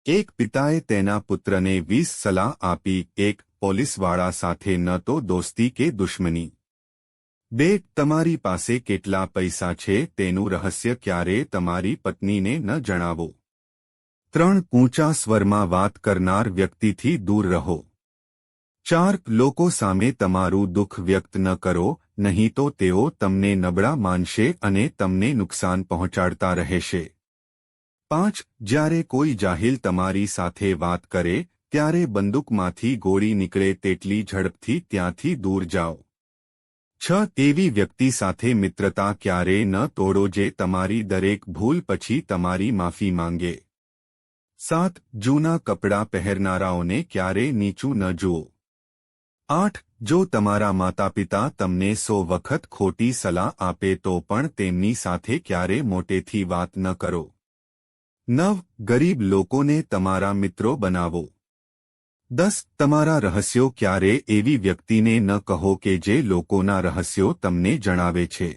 એક પિતાએ તેના પુત્રને 20 સલાહ આપી, એક પોલીસવાળા સાથે ન તો દોસ્તી કે દુશ્મની. 2 તમારી પાસે કેટલા પૈસા છે તેનું રહસ્ય ક્યારેય તમારી પત્નીને ન જણાવો. 3 ઊંચા સ્વરમાં વાત કરનાર વ્યક્તિથી દૂર રહો. 4 લોકો સામે તમારું દુઃખ વ્યક્ત ન કરો, નહીં તો તેઓ તમને નબળા માનશે અને તમને નુકસાન પહોંચાડતા રહેશે. 5 જ્યારે કોઈ જાહિલ તમારી સાથે વાત કરે ત્યારે બંદૂકમાંથી ગોળી નીકળે તેટલી ઝડપથી ત્યાંથી દૂર જાઓ. 6 એવી વ્યક્તિ સાથે મિત્રતા ક્યારેય ન તોડો જે તમારી દરેક ભૂલ પછી તમારી માફી માંગે. 7 જૂના કપડાં પહેરનારાઓને ક્યારેય નીચું ન જુઓ. 8 જો તમારા માતાપિતા તમને 100 વખત ખોટી સલાહ આપે તો પણ તેમની સાથે ક્યારેય મોટેથી વાત ન કરો. 9 ગરીબ લોકોને તમારા મિત્રો બનાવો. 10 તમારા રહસ્યો ક્યારેય એવી વ્યક્તિને ન કહો કે જે લોકોના રહસ્યો તમને જણાવે છે.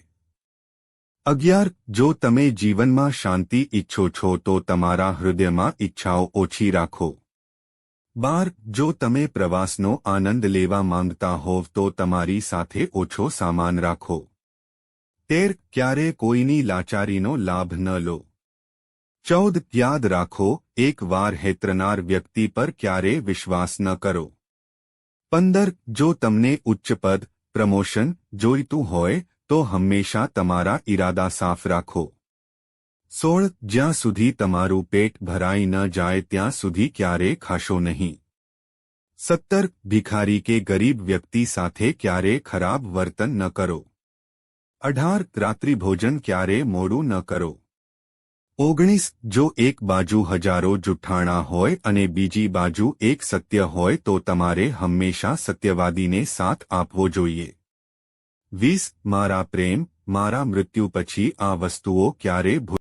11 જો તમે જીવનમાં શાંતિ ઈચ્છો છો તો તમારા હૃદયમાં ઈચ્છાઓ ઓછી રાખો. 12 જો તમે પ્રવાસનો આનંદ લેવા માંગતા હોવ તો તમારી સાથે ઓછો સામાન રાખો. 13 ક્યારે કોઈની લાચારીનો લાભ ન લો. 14 યાદ રાખો, એક વાર હેતરનાર વ્યક્તિ પર ક્યારેય વિશ્વાસ ન કરો. 15 જો તમને ઉચ્ચ પદ, પ્રમોશન જોઈતું હોય તો હંમેશા તમારા ઈરાદા સાફ રાખો. 16 જ્યાં સુધી તમારું પેટ ભરાઈ ન જાય ત્યાં સુધી ક્યારેય ખાશો નહીં. 17 ભિખારી કે ગરીબ વ્યક્તિ સાથે ક્યારેય ખરાબ વર્તન ન કરો. 18 રાત્રિભોજન ક્યારેય મોડું ન કરો. 19 જો એક બાજુ હજારો જુઠ્ઠાણા હોય અને બીજી બાજુ એક સત્ય હોય તો તમારે હંમેશા સત્યવાદીને સાથ આપવો જોઈએ. 20 મારા પ્રેમ, મારા મૃત્યુ પછી આ વસ્તુઓ ક્યારે